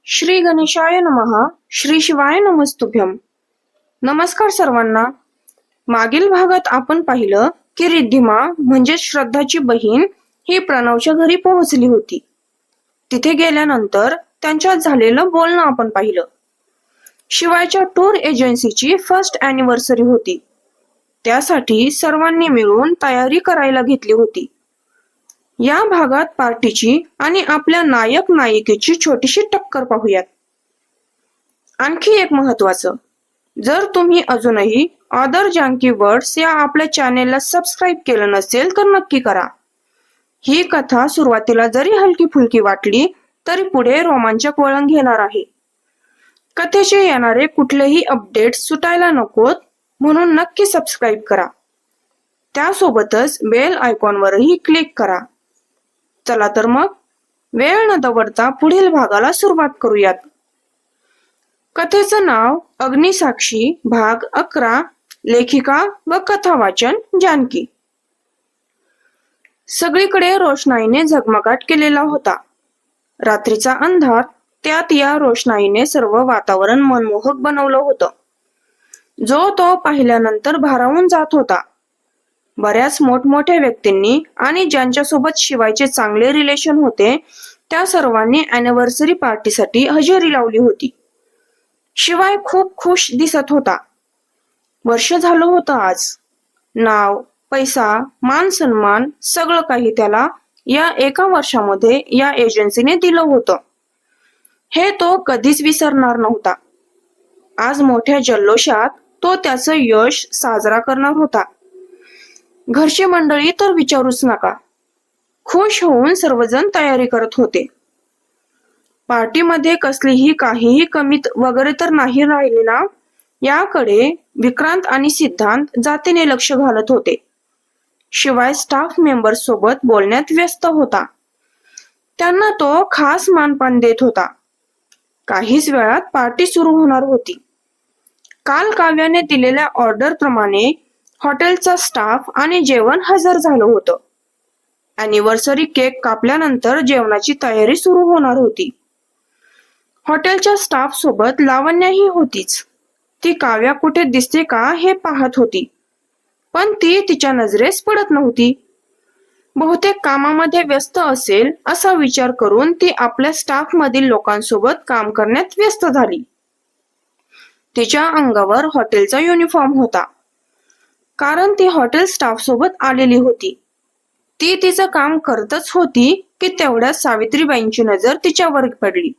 श्री गणेशाय नमः. श्री शिवाय नमस्तुभ्यम. नमस्कार सर्वांना. मागील भागात आपण पाहिलं की रिद्धिमा म्हणजे श्रद्धाची बहीण ही प्रणवच्या घरी पोहोचली होती. तिथे गेल्यानंतर त्यांच्यात झालेलं बोलणं आपण पाहिलं. शिवायच्या टूर एजन्सीची फर्स्ट अॅनिव्हर्सरी होती. त्यासाठी सर्वांनी मिळून तयारी करायला घेतली होती. या भागात पार्टीची आणि आपल्या नायक नायिकेची छोटीशी टक्कर पाहूयात. आणखी एक महत्वाचं, जर तुम्ही अजूनही अदर जानकी वर्ड्स या आपल्या चॅनेलला सबस्क्राईब केलं नसेल तर नक्की करा. ही कथा सुरुवातीला जरी हलकी फुलकी वाटली तरी पुढे रोमांचक वळण घेणार आहे. कथेचे येणारे कुठलेही अपडेट्स सुटायला नकोत म्हणून नक्की सबस्क्राईब करा. त्यासोबतच बेल आयकॉनवरही क्लिक करा. चला तर मग वेळ न दवडता पुढील भागाला सुरुवात करूयात. कथेचं नाव अग्निसाक्षी भाग 11. लेखिका व कथा वाचन जानकी. सगळीकडे रोषणाईने झगमगाट केलेला होता. रात्रीचा अंधार, त्यात या रोषणाईने सर्व वातावरण मनमोहक बनवलं होतं. जो तो पाहिल्यानंतर भारावून जात होता. बऱ्याच मोठमोठ्या व्यक्तींनी आणि ज्यांच्यासोबत शिवायचे चांगले रिलेशन होते त्या सर्वांनी अॅनिव्हर्सरी पार्टीसाठी हजेरी लावली होती. शिवाय खूप खुश दिसत होता. वर्ष झालं होतं आज. नाव, पैसा, मान सन्मान सगळं काही त्याला या एका वर्षामध्ये या एजन्सीने दिलं होतं. हे तो कधीच विसरणार नव्हता. आज मोठ्या जल्लोषात तो त्याचं यश साजरा करणार होता. घरची मंडळी तर विचारूच नका. खुश होऊन सर्वजण तयारी करत होते. पार्टीमध्ये कसलीही काहीही कमीत वगैरे तर नाही राहिली ना, याकडे विक्रांत आणि सिद्धांत जातीने लक्ष घालत होते. शिवाय स्टाफ मेंबर्स सोबत बोलण्यात व्यस्त होता. त्यांना तो खास मानपान देत होता. काहीच वेळात पार्टी सुरू होणार होती. काल काव्याने दिलेल्या ऑर्डर प्रमाणे हॉटेलचा स्टाफ आणि जेवण हजर झालं होतं. अॅनिव्हर्सरी केक कापल्यानंतर जेवणाची तयारी सुरू होणार होती. हॉटेलच्या स्टाफ सोबत लावण्याही होतीच. ती काव्या कुठे दिसते का हे पाहत होती, पण ती तिच्या नजरेस पडत नव्हती. बहुतेक कामामध्ये व्यस्त असेल असा विचार करून ती आपल्या स्टाफ मधील लोकांसोबत काम करण्यात व्यस्त झाली. तिच्या अंगावर हॉटेलचा युनिफॉर्म होता, कारण ती हॉटेल स्टाफ सोबत आलेली होती. ती तिचं काम करतच होती की तेवढ्यात सावित्रीबाईंची नजर तिच्यावर पडली.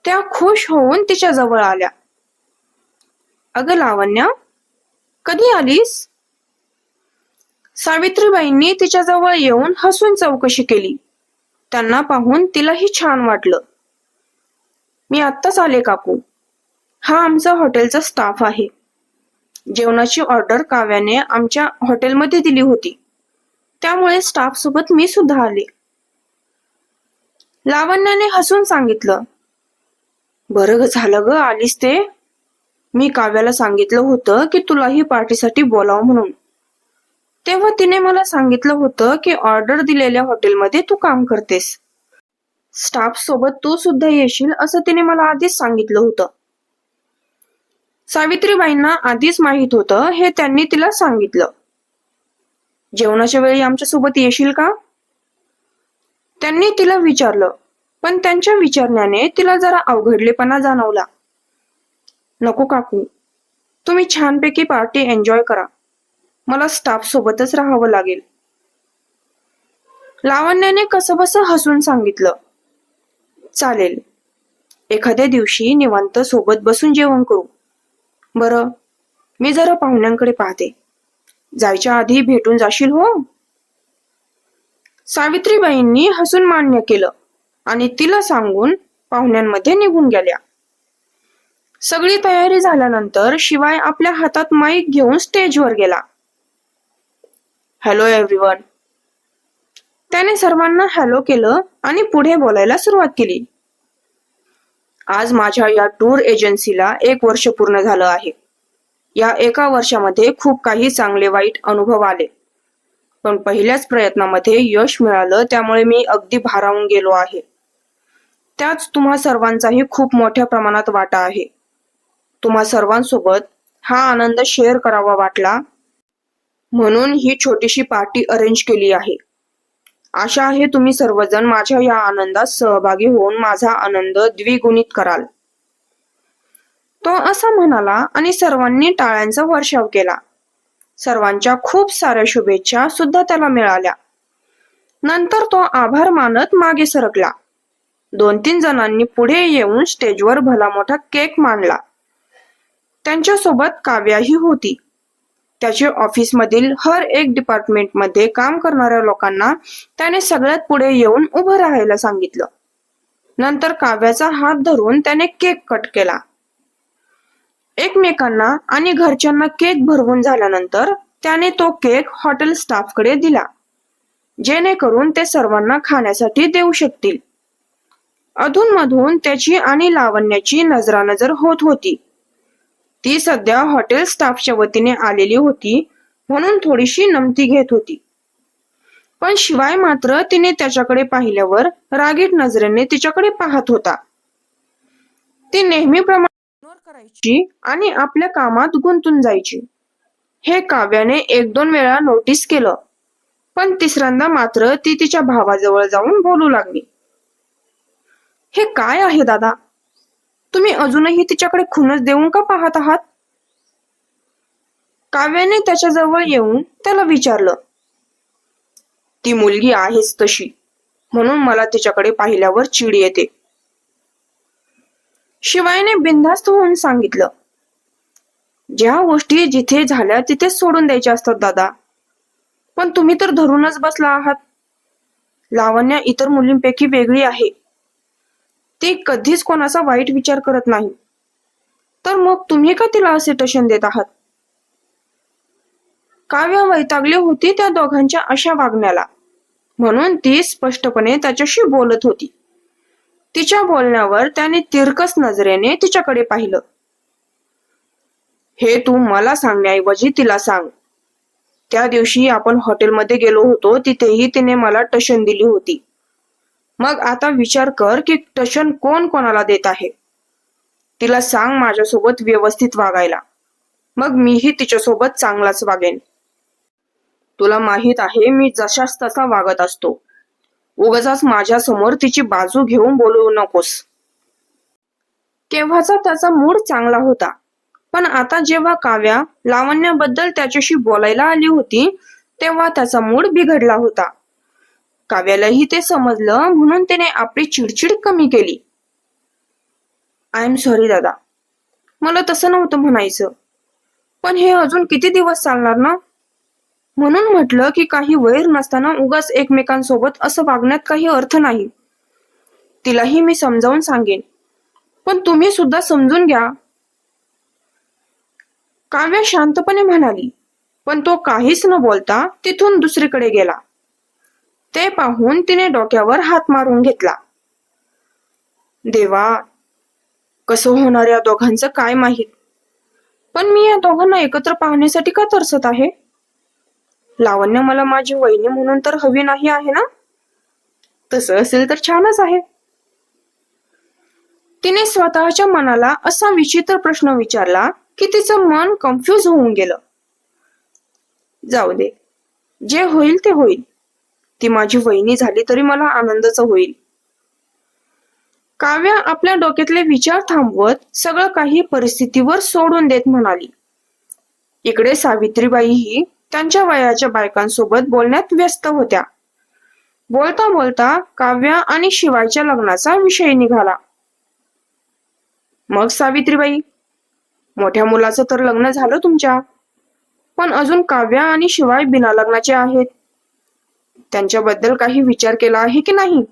त्या खुश होऊन तिच्या जवळ आल्या. अगं लावण्या, कधी आलीस? सावित्रीबाईंनी तिच्या जवळ येऊन हसून चौकशी केली. त्यांना पाहून तिलाही छान वाटलं. मी आत्ताच आले काकू. हा आमचा हॉटेलचा स्टाफ आहे. जेवणाची ऑर्डर काव्याने आमच्या हॉटेलमध्ये दिली होती, त्यामुळे स्टाफ सोबत मी सुद्धा आले. लावण्याने हसून सांगितलं. बरं झालं ग आलीस ते. मी काव्याला सांगितलं होतं की तुलाही पार्टीसाठी बोलावं म्हणून. तेव्हा तिने मला सांगितलं होतं की ऑर्डर दिलेल्या हॉटेलमध्ये तू काम करतेस. स्टाफ सोबत तू सुद्धा येशील असं तिने मला आधीच सांगितलं होतं. सावित्रीबाईंना आधीच माहित होतं हे त्यांनी तिला सांगितलं. जेवणाच्या वेळी आमच्या सोबत येशील का? त्यांनी तिला विचारलं, पण त्यांच्या विचारण्याने तिला जरा अवघडलेपणा जाणवला. नको काकू, तुम्ही छानपैकी पार्टी एन्जॉय करा. मला स्टाफ सोबतच राहावं लागेल. लावण्याने कसंबसं हसून सांगितलं. चालेल, एखाद्या दिवशी निवांत सोबत बसून जेवण करू. बरं, मी जरा पाहुण्यांकडे पाहते. जायच्या आधी भेटून जाशील हो? सावित्रीबाईंनी हसून मान्य केलं आणि तिला सांगून पाहुण्यांमध्ये निघून गेल्या. सगळी तयारी झाल्यानंतर शिवाय आपल्या हातात माईक घेऊन स्टेजवर गेला. Hello everyone. त्याने सर्वांना हॅलो केलं आणि पुढे बोलायला सुरुवात केली. आज माझ्या या टूर एजन्सीला 1 वर्ष पूर्ण झालं आहे. या एका वर्षामध्ये खूप काही चांगले वाईट अनुभव आले, पण पहिल्याच प्रयत्नामध्ये यश मिळालं, त्यामुळे मी अगदी भारावून गेलो आहे. त्याच तुम्हा सर्वांचाही खूप मोठ्या प्रमाणात वाटा आहे. तुम्हा सर्वांसोबत हा आनंद शेअर करावा वाटला म्हणून ही छोटीशी पार्टी अरेंज केली आहे. आशा आहे तुम्ही सर्वजण माझ्या या आनंदात सहभागी होऊन माझा आनंद द्विगुणित कराल. तो असा म्हणाला आणि सर्वांनी टाळ्यांचा वर्षाव केला. सर्वांच्या खूप साऱ्या शुभेच्छा सुद्धा त्याला मिळाल्या. नंतर तो आभार मानत मागे सरकला. 2-3 जणांनी पुढे येऊन स्टेजवर भला मोठा केक मांडला. त्यांच्यासोबत काव्याही होती. त्याच्या ऑफिसमधील हर एक डिपार्टमेंटमध्ये काम करणाऱ्या लोकांना त्याने सगळ्यात पुढे येऊन उभं राहायला सांगितलं. नंतर काव्याचा हात धरून त्याने केक कट केला. एकमेकांना आणि घरच्यांना केक भरवून झाल्यानंतर त्याने तो केक हॉटेल स्टाफकडे दिला, जेणेकरून ते सर्वांना खाण्यासाठी देऊ शकतील. अधूनमधून त्याची आणि लावण्याची नजरानजर होत होती. ती सध्या हॉटेल स्टाफच्या वतीने आलेली होती म्हणून थोडीशी नमती घेत होती. पण शिवाय मात्र तिने त्याच्याकडे पाहिल्यावर रागीट नजरेने तिच्याकडे पाहत होता. ती नेहमीप्रमाणे इग्नोर करायची आणि आपल्या कामात गुंतून जायची. हे काव्याने 1-2 वेळा नोटीस केलं, पण तिसऱ्यांदा मात्र ती तिच्या भावाजवळ जाऊन बोलू लागली. हे काय आहे दादा? तुम्ही अजूनही तिच्याकडे खुन्नस देऊन का पाहत आहात? काव्याने त्याच्याजवळ येऊन त्याला विचारलं. ती मुलगी आहेच तशी, म्हणून मला तिच्याकडे पाहिल्यावर चिड येते. शिवायने बिनधास्त होऊन सांगितलं. ज्या गोष्टी जिथे झाल्या तिथे सोडून द्यायच्या असतात दादा. पण तुम्ही तर धरूनच बसला आहात. लावण्या इतर मुलींपैकी वेगळी आहे. ती कधीच कोणाचा वाईट विचार करत नाही. तर मग तुम्ही का तिला असे टशन देत आहात? काव्य वैतागली होती त्या दोघांच्या अशा वागण्याला, म्हणून ती स्पष्टपणे त्याच्याशी बोलत होती. तिच्या बोलण्यावर त्याने तिरकस नजरेने तिच्याकडे पाहिलं. हे तू मला सांगण्याऐवजी तिला सांग. त्या दिवशी आपण हॉटेलमध्ये गेलो होतो तिथेही तिने मला टशन दिली होती. मग आता विचार कर की टशन कोण कोणाला देत आहे. तिला सांग माझ्यासोबत व्यवस्थित वागायला, मग मीही तिच्यासोबत चांगलाच वागेन. तुला माहित आहे मी जशास तसा वागत असतो. उगाच माझ्या समोर तिची बाजू घेऊन बोलू नकोस. केव्हाचा त्याचा मूड चांगला होता, पण आता जेव्हा काव्या लावण्याबद्दल त्याच्याशी बोलायला आली होती तेव्हा त्याचा मूड बिघडला होता. काव्यालाही ते समजलं म्हणून त्याने आपली चिडचिड कमी केली. आय एम सॉरी दादा, मला तसं नव्हतं म्हणायचं, पण हे अजून किती दिवस चालणार ना? म्हणून म्हटलं की काही वैर नसताना उगाच एकमेकांसोबत असं वागण्यात काही अर्थ नाही. तिलाही मी समजावून सांगेन, पण तुम्ही सुद्धा समजून घ्या. काव्या शांतपणे म्हणाली, पण तो काहीच न बोलता तिथून दुसरीकडे गेला. ते पाहून तिने डोक्यावर हात मारून घेतला. देवा, कसं होणार या दोघांचं काय माहीत. पण मी या दोघांना एकत्र पाहण्यासाठी का तरसत आहे? लावण्य मला माझी वहिनी म्हणून तर हवी नाही आहे ना? तसं असेल तर छानच आहे. तिने स्वतःच्या मनाला असा विचित्र प्रश्न विचारला की तिचं मन कन्फ्यूज होऊन गेलं. जाऊ दे, जे होईल ते होईल. ती माझी वहिनी झाली तरी मला आनंदच होईल. काव्या आपल्या डोक्यातले विचार थांबवत सगळं काही परिस्थितीवर सोडून देत म्हणाली. इकडे सावित्रीबाईही त्यांच्या वयाच्या बायकांसोबत बोलण्यात व्यस्त होत्या. बोलता बोलता काव्या आणि शिवायच्या लग्नाचा विषय निघाला. मग सावित्रीबाई, मोठ्या मुलाचं तर लग्न झालं तुमच्या, पण अजून काव्या आणि शिवाय बिना लग्नाचे आहेत. त्यांच्याबद्दल काही विचार केला आहे की नाही?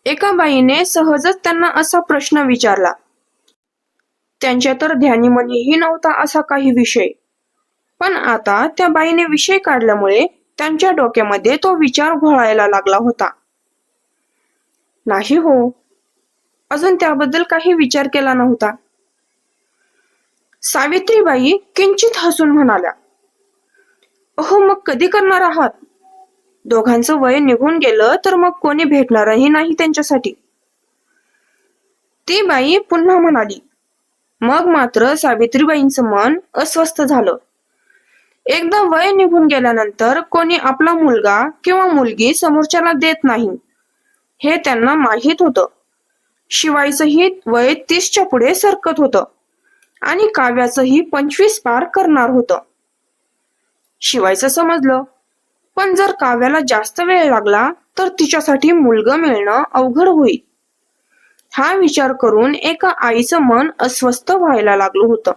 एका बाईने सहजच त्यांना असा प्रश्न विचारला. त्यांच्या तर ध्यानीमनीही नव्हता असा काही विषय, पण आता त्या बाईने विषय काढल्यामुळे त्यांच्या डोक्यामध्ये तो विचार घोळायला लागला होता. नाही हो, अजून त्याबद्दल काही विचार केला नव्हता. सावित्रीबाई किंचित हसून म्हणाल्या, अहो मग कधी करणार आहात? दोघांचं वय निघून गेलं तर मग कोणी भेटणारही नाही त्यांच्यासाठी. ती बाई पुन्हा म्हणाली. मग मात्र सावित्रीबाईंचं मन अस्वस्थ झालं. एकदा वय निघून गेल्यानंतर कोणी आपला मुलगा किंवा मुलगी समोरच्याला देत नाही हे त्यांना माहीत होतं. शिवायचंही वय 30च्या पुढे सरकत होतं आणि काव्याचंही 25 पार करणार होतं. शिवायचं समजलं, पण जर काव्याला जास्त वेळ लागला तर तिच्यासाठी मुलगा मिळणं अवघड होईल. हा विचार करून एका आईचं मन अस्वस्थ व्हायला लागलं होतं.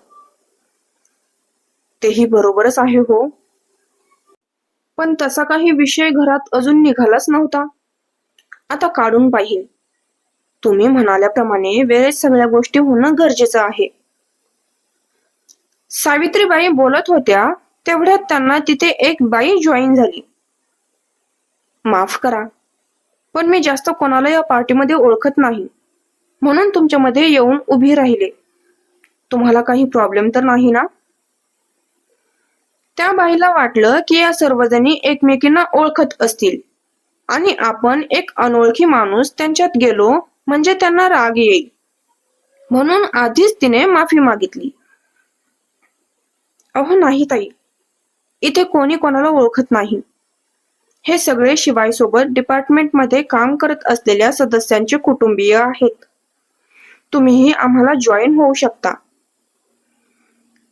तेही बरोबरच आहे हो, पण तसा काही विषय घरात अजून निघालाच नव्हता. आता काढून पाहिल. तुम्ही म्हणाल्याप्रमाणे वेळेत सगळ्या गोष्टी होणं गरजेचं आहे. सावित्रीबाई बोलत होत्या तेवढ्यात त्यांना तिथे एक बाई जॉईन झाली. माफ करा, पण मी जास्त कोणाला या पार्टीमध्ये ओळखत नाही, म्हणून तुमच्यामध्ये येऊन उभी राहिले. तुम्हाला काही प्रॉब्लेम तर नाही ना? त्या बाईला वाटलं की या सर्वजणी एकमेकींना ओळखत असतील आणि आपण एक अनोळखी माणूस त्यांच्यात गेलो म्हणजे त्यांना राग येईल, म्हणून आधीच तिने माफी मागितली. अहो नाही ताई, इथे कोणी कोणाला ओळखत नाही. हे सगळे शिवायसोबत डिपार्टमेंटमध्ये काम करत असलेल्या सदस्यांचे कुटुंबीय आहेत. तुम्हीही आम्हाला जॉईन होऊ शकता.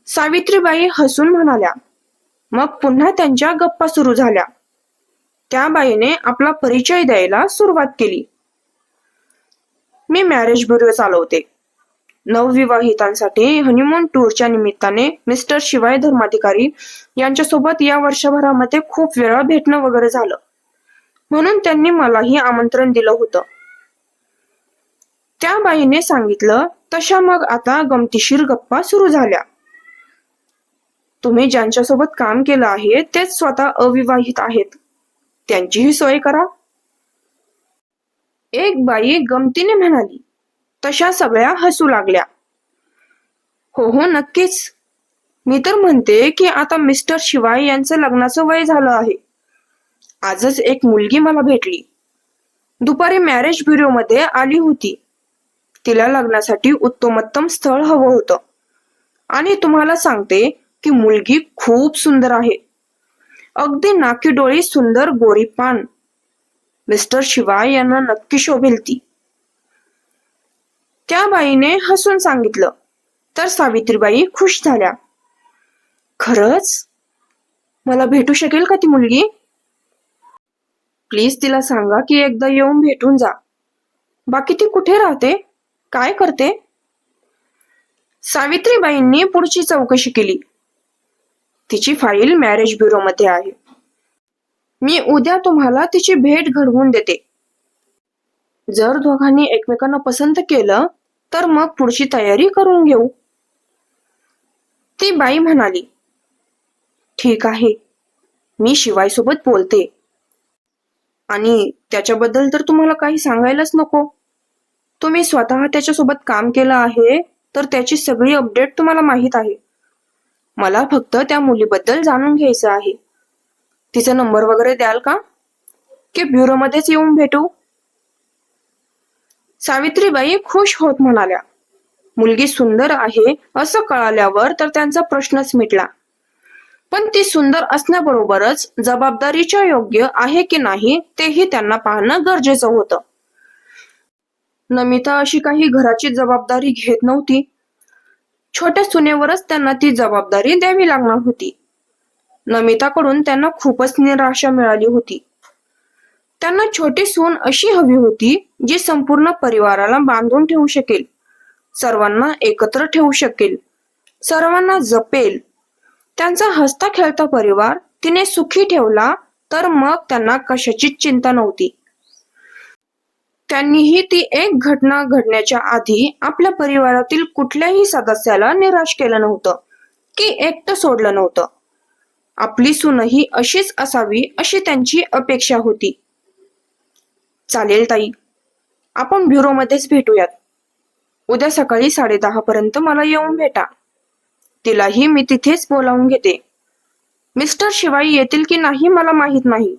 सावित्रीबाई हसून म्हणाल्या. मग पुन्हा त्यांच्या गप्पा सुरू झाल्या. त्या बाईने आपला परिचय द्यायला सुरुवात केली. मी मॅरेज ब्युरो चालवते. नवविवाहितांसाठी हनीमून टूरच्या निमित्ताने मिस्टर शिवाय धर्माधिकारी यांच्यासोबत या वर्षभरामध्ये खूप वेळा भेटणं वगैरे झालं, म्हणून त्यांनी मलाही आमंत्रण दिलं होतं. त्या बाईने सांगितलं तशा मग आता गमतीशीर गप्पा सुरू झाल्या. तुम्ही ज्यांच्यासोबत काम केलं आहे तेच स्वतः अविवाहित आहेत, त्यांचीही सोय करा. एक बाई गमतीने म्हणाली. तशा सगळ्या हसू लागल्या. हो हो नक्कीच. मी तर म्हणते की आता मिस्टर शिवाय यांचं लग्नाचं वय झालं आहे. आजच एक मुलगी मला भेटली. दुपारी मॅरेज ब्युरो मध्ये आली होती. तिला लग्नासाठी उत्तमोत्तम स्थळ हवं होतं आणि तुम्हाला सांगते की मुलगी खूप सुंदर आहे. अगदी नाकीडोळी सुंदर गोरी पान. मिस्टर शिवाय यांना नक्की शोभेल ती. त्या बाईने हसून सांगितलं तर सावित्रीबाई खुश झाल्या. खरंच? मला भेटू शकेल का ती मुलगी? प्लीज तिला सांगा की एकदा येऊन भेटून जा. बाकी ती कुठे राहते, काय करते? सावित्रीबाईंनी पुढची चौकशी केली. तिची फाईल मॅरेज ब्युरो मध्ये आहे. मी उद्या तुम्हाला तिची भेट घडवून देते. जर दोघांनी एकमेकांना पसंत केलं तर मग पुढची तयारी करून घेऊ. ती बाई म्हणाली. ठीक आहे, मी शिवायसोबत बोलते. आणि त्याच्याबद्दल तर तुम्हाला काही सांगायलाच नको. तुम्ही स्वतः त्याच्यासोबत काम केलं आहे तर त्याची सगळी अपडेट तुम्हाला माहित आहे. मला फक्त त्या मुलीबद्दल जाणून घ्यायचं आहे. तिचा नंबर वगैरे द्याल का, की ब्युरोमध्येच येऊन भेटू? सावित्रीबाई खुश होत म्हणाल्या. मुलगी सुंदर आहे असं कळाल्यावर तर त्यांचा प्रश्नच मिटला. पण ती सुंदर असण्याबरोबरच जबाबदारीच्या योग्य आहे की नाही तेही त्यांना पाहणं गरजेचं होतं. नमिता अशी काही घराची जबाबदारी घेत नव्हती. छोट्या सुनेवरच त्यांना ती जबाबदारी द्यावी लागणार होती. नमिताकडून त्यांना खूपच निराशा मिळाली होती. त्यांना छोटी सून अशी हवी होती जी संपूर्ण परिवाराला बांधून ठेवू शकेल, सर्वांना एकत्र ठेवू शकेल, सर्वांना जपेल. त्यांचा हसता खेळता परिवार तिने सुखी ठेवला तर मग त्यांना कशाचीच चिंता नव्हती. त्यांनीही ती एक घटना घडण्याच्या आधी आपल्या परिवारातील कुठल्याही सदस्याला निराश केलं नव्हतं की एकटं सोडलं नव्हतं. आपली सूनही अशीच असावी अशी त्यांची अपेक्षा होती. चालेल ताई, आपण ब्युरोमध्येच भेटूयात. उद्या सकाळी 10:30 पर्यंत मला येऊन भेटा. तिलाही मी तिथेच बोलावून घेते. मिस्टर शिवाई येतील की नाही मला माहित नाही,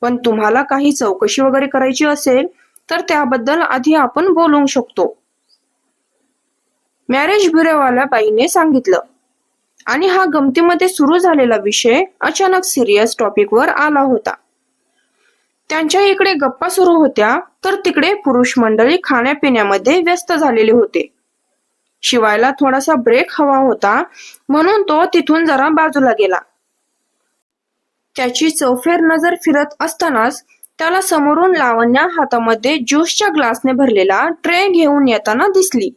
पण तुम्हाला काही चौकशी वगैरे करायची असेल तर त्याबद्दल आधी आपण बोलू शकतो, मॅरेज ब्युरोवाल्या बाईने सांगितलं. आणि हा गमतीमध्ये सुरू झालेला विषय अचानक सिरियस टॉपिकवर आला होता. त्यांच्या इकडे गप्पा सुरू होत्या तर तिकडे पुरुष मंडळी खाण्यापिण्यामध्ये व्यस्त झालेले होते. शिवायला थोडासा ब्रेक हवा होता म्हणून तो तिथून जरा बाजूला गेला. त्याची चौफेर नजर फिरत असतानाच त्याला समोरून लावण्या हातामध्ये ज्यूसच्या ग्लासने भरलेला ट्रे घेऊन येताना दिसली.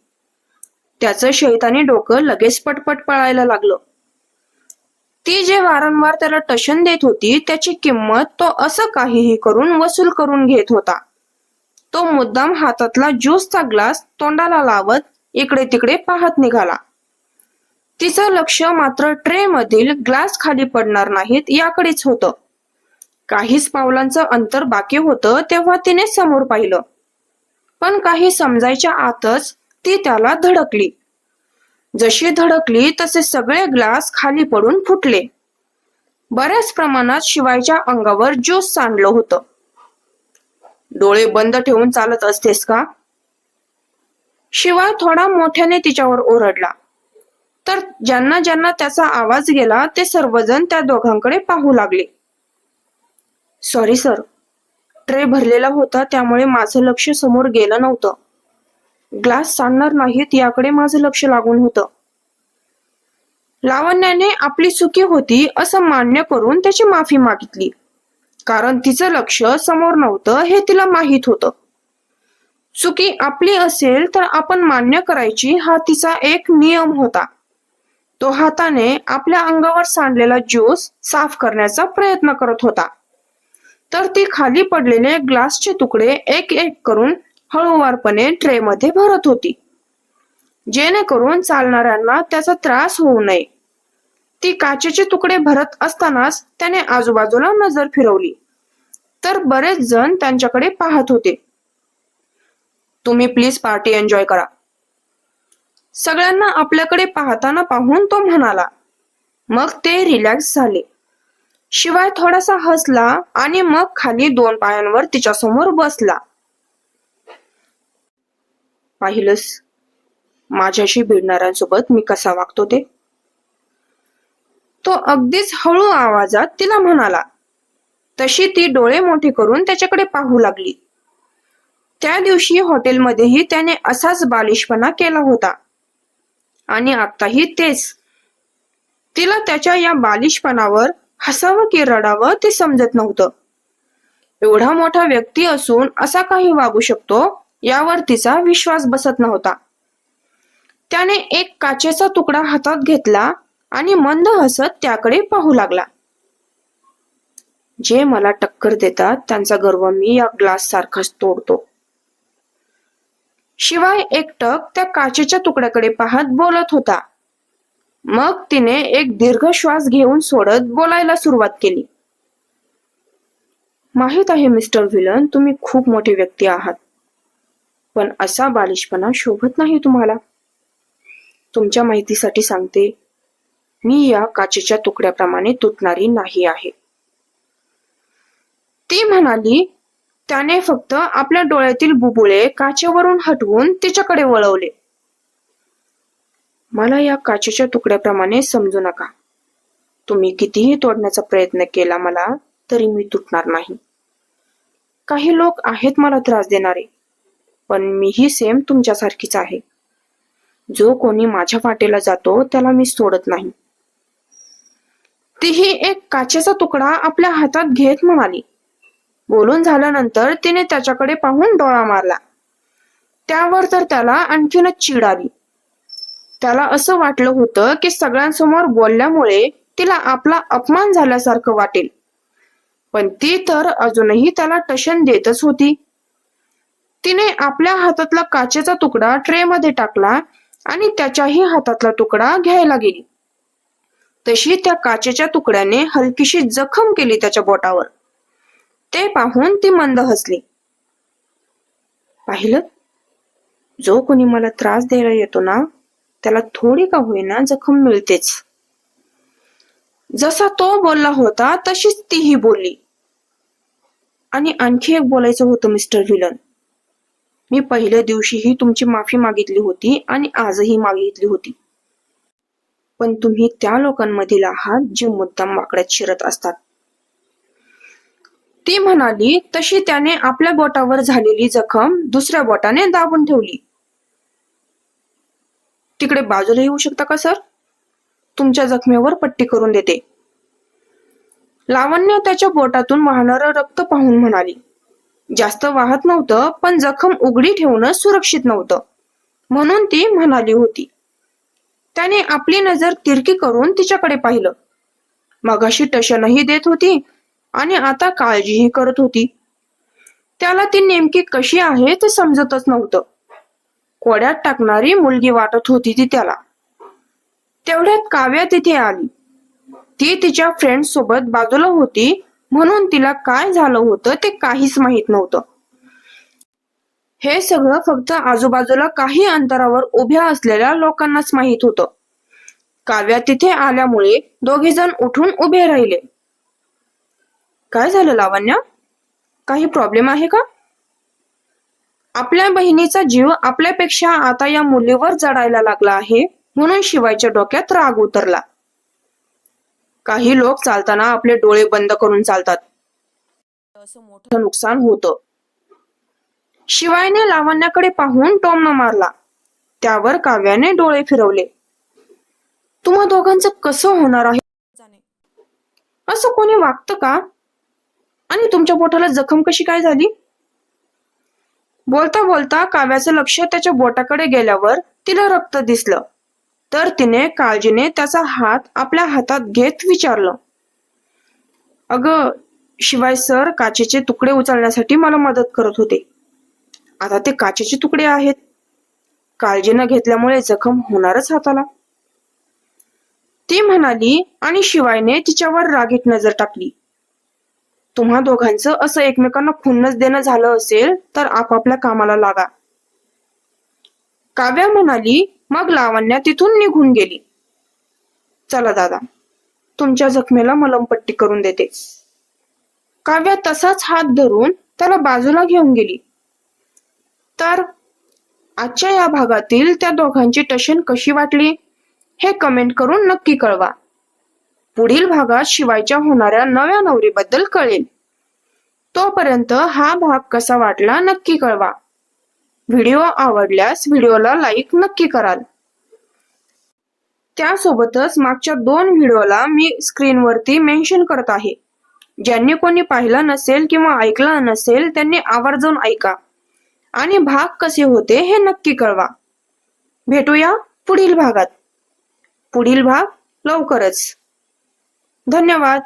त्याचं शैतानी डोकं लगेच पटपट पळायला लागलं. ती जे वारंवार त्याला टशन देत होती त्याची किंमत तो असं काहीही करून वसूल करून घेत होता. तो मुद्दाम हातातला ज्यूसचा ग्लास तोंडाला लावत इकडे तिकडे पाहत निघाला. तिचं लक्ष मात्र ट्रे मधील ग्लास खाली पडणार नाहीत याकडेच होतं. काहीच पावलांचं अंतर बाकी होतं तेव्हा तिने समोर पाहिलं, पण काही समजायच्या आतच ती त्याला धडकली. जशी धडकली तसे सगळे ग्लास खाली पडून फुटले. बऱ्याच प्रमाणात शिवायच्या अंगावर ज्यूस सांडलं होतं. डोळे बंद ठेवून चालत असतेस का? शिवाय थोडा मोठ्याने तिच्यावर ओरडला. तर ज्यांना ज्यांना त्याचा आवाज गेला ते सर्वजण त्या दोघांकडे पाहू लागले. सॉरी सर, ट्रे भरलेला होता त्यामुळे माझं लक्ष समोर गेलं नव्हतं. ग्लास सांडणार नाहीत याकडे माझं लक्ष लागून होतं. लावण्याने आपली चुकी होती असं मान्य करून त्याची माफी मागितली, कारण तिचं लक्ष समोर नव्हतं हे तिला माहित होतं. चुकी आपली असेल तर आपण मान्य करायची हा तिचा एक नियम होता. तो हाताने आपल्या अंगावर सांडलेला ज्यूस साफ करण्याचा प्रयत्न करत होता, तर ती खाली पडलेले ग्लासचे तुकडे एक एक करून हळूवारपणे ट्रे मध्ये भरत होती, जेणेकरून चालणाऱ्यांना त्याचा त्रास होऊ नये. ती काचेचे तुकडे भरत असतानाच त्याने आजूबाजूला नजर फिरवली, तर बरेच जण त्यांच्याकडे पाहत होते. तुम्ही प्लीज पार्टी एन्जॉय करा. सगळ्यांना आपल्याकडे पाहताना पाहून तो म्हणाला. मग ते रिलॅक्स झाले. शिवाय थोडासा हसला आणि मग खाली 2 पायांवर तिच्या समोर बसला. पाहिलंस माझ्याशी भिडणाऱ्यांसोबत मी कसा वागतो ते? तो अगदीच हळू आवाजात तिला म्हणाला. तशी ती डोळे मोठे करून त्याच्याकडे पाहू लागली. त्या दिवशी हॉटेलमध्येही त्याने असाच बालिशपणा केला होता आणि आताही तेच. तिला त्याच्या या बालिशपणावर हसावं की रडावं ते समजत नव्हतं. एवढा मोठा व्यक्ती असून असा काही वागू शकतो यावर तिचा विश्वास बसत नव्हता. त्याने एक काचेचा तुकडा हातात घेतला आणि मंद हसत त्याकडे पाहू लागला. जे मला टक्कर देतात त्यांचा गर्व मी या ग्लास सारखाच तोडतो. शिवाय एकटक त्या काचेच्या तुकड्याकडे पाहत बोलत होता. मग तिने एक दीर्घ श्वास घेऊन सोडत बोलायला सुरुवात केली. माहित आहे मिस्टर व्हिलन, तुम्ही खूप मोठे व्यक्ती आहात, पण असा बालिशपणा शोभत नाही तुम्हाला. तुमच्या माहितीसाठी सांगते, मी या काचेच्या तुकड्याप्रमाणे तुटणारी नाही आहे. ती म्हणाली. त्याने फक्त आपल्या डोळ्यातील बुबुळे काचेवरून हटवून तिच्याकडे वळवले. मला या काचेच्या तुकड्याप्रमाणे समजू नका. तुम्ही कितीही तोडण्याचा प्रयत्न केला मला तरी मी तुटणार नाही. काही लोक आहेत मला त्रास देणारे, पण मीही सेम तुमच्यासारखीच आहे. जो कोणी माझ्या वाटेला जातो त्याला मी सोडत नाही. तीही एक काचेचा तुकडा आपल्या हातात घेत म्हणाली. बोलून झाल्यानंतर तिने त्याच्याकडे पाहून डोळा मारला. त्यावर तर त्याला आणखीनच चीड आली. त्याला असं वाटलं होतं की सगळ्यांसमोर बोलल्यामुळे तिला आपला अपमान झाल्यासारखं वाटेल, पण ती तर अजूनही त्याला टशन देतच होती. तिने आपल्या हातातला काचेचा तुकडा ट्रे मध्ये टाकला आणि त्याच्याही हातातला तुकडा घ्यायला गेली. तशी त्या काचेच्या तुकड्याने हलकीशी जखम केली त्याच्या बोटावर. ते पाहून ती मंद हसली. पाहिलं, जो कोणी मला त्रास द्यायला येतो ना त्याला थोडी का होईना जखम मिळतेच. जसा तो बोलला होता तशीच तीही बोलली. आणि आणखी एक बोलायचं होतं मिस्टर व्हिलन. मी पहिल्या दिवशीही तुमची माफी मागितली होती आणि आजही मागितली होती. पण तुम्ही त्या लोकांमधील आहात जे मुद्दाम वाकड्यात शिरत असतात. ती म्हणाली तशी त्याने आपल्या बोटावर झालेली जखम दुसऱ्या बोटाने दाबून ठेवली. तिकडे बाजूला येऊ शकता का सर? तुमच्या जखमेवर पट्टी करून देते. लावण्य त्याच्या बोटातून वाहणारं रक्त पाहून म्हणाली. जास्त वाहत नव्हतं, पण जखम उघडी ठेवणं सुरक्षित नव्हतं, म्हणून ती म्हणाली होती. त्याने आपली नजर तिरकी करून तिच्याकडे पाहिलं. मगाशी टशनही देत होती आणि आता काळजीही करत होती. त्याला ती नेमकी कशी आहे ते समजतच नव्हतं. कोड्यात टाकणारी मुलगी वाटत होती ती त्याला. तेवढ्यात काव्या तिथे आली. ती तिच्या फ्रेंड सोबत बाजूला होती, म्हणून तिला काय झालं होतं ते काहीच माहित नव्हतं. हे सगळं फक्त आजूबाजूला काही अंतरावर उभ्या असलेल्या लोकांनाच माहित होतं. काव्या तिथे आल्यामुळे दोघे जण उठून उभे राहिले. काय झालं लावण्या? काही प्रॉब्लेम आहे का? आपल्या बहिणीचा जीव आपल्यापेक्षा आता या मुलीवर जडायला लागला आहे, म्हणून शिवायच्या डोक्यात राग उतरला. काही लोक चालताना आपले डोळे बंद करून चालतात. असं मोठं नुकसान होतं. शिवायने लावण्याकडे पाहून टोमणा मारला. त्यावर काव्याने डोळे फिरवले. तुम्हा दोघांचं कसं होणार आहे? असं कोणी वागतं का? आणि तुमच्या बोटाला जखम कशी काय झाली? बोलता बोलता काव्याचं लक्ष त्याच्या बोटाकडे गेल्यावर तिला रक्त दिसलं. तर तिने काळजीने त्याचा हात आपल्या हातात घेत विचारलं. अगं शिवाय सर काचेचे तुकडे उचलण्यासाठी मला मदत करत होते. आता ते काचेचे तुकडे आहेत. काळजी न घेतल्यामुळे जखम होणारच हाताला, ती म्हणाली आणि शिवायने तिच्यावर रागीट नजर टाकली. तुम्हा दोघांचं असं एकमेकांना खुन्नस देणं झालं असेल तर आपापल्या कामाला लागा. काव्या म्हणाली. मग लावण्या तिथून निघून गेली. चला दादा, तुमच्या जखमेला मलमपट्टी करून देते. काव्या तसाच हात धरून त्याला बाजूला घेऊन गेली. तर आजच्या या भागातील त्या दोघांची टशन कशी वाटली हे कमेंट करून नक्की कळवा. पुढील भागात शिवायच्या होणाऱ्या नव्या नवरीबद्दल कळेल. तोपर्यंत हा भाग कसा वाटला नक्की कळवा. व्हिडिओ आवडल्यास व्हिडिओला लाईक नक्की कराल. त्यासोबतच मागच्या 2 व्हिडिओला मी स्क्रीनवरती मेन्शन करत आहे. ज्यांनी कोणी पाहिलं नसेल किंवा ऐकलं नसेल त्यांनी आवर्जून ऐका आणि भाग कसे होते हे नक्की कळवा. भेटूया पुढील भागात. पुढील भाग लवकरच. धन्यवाद.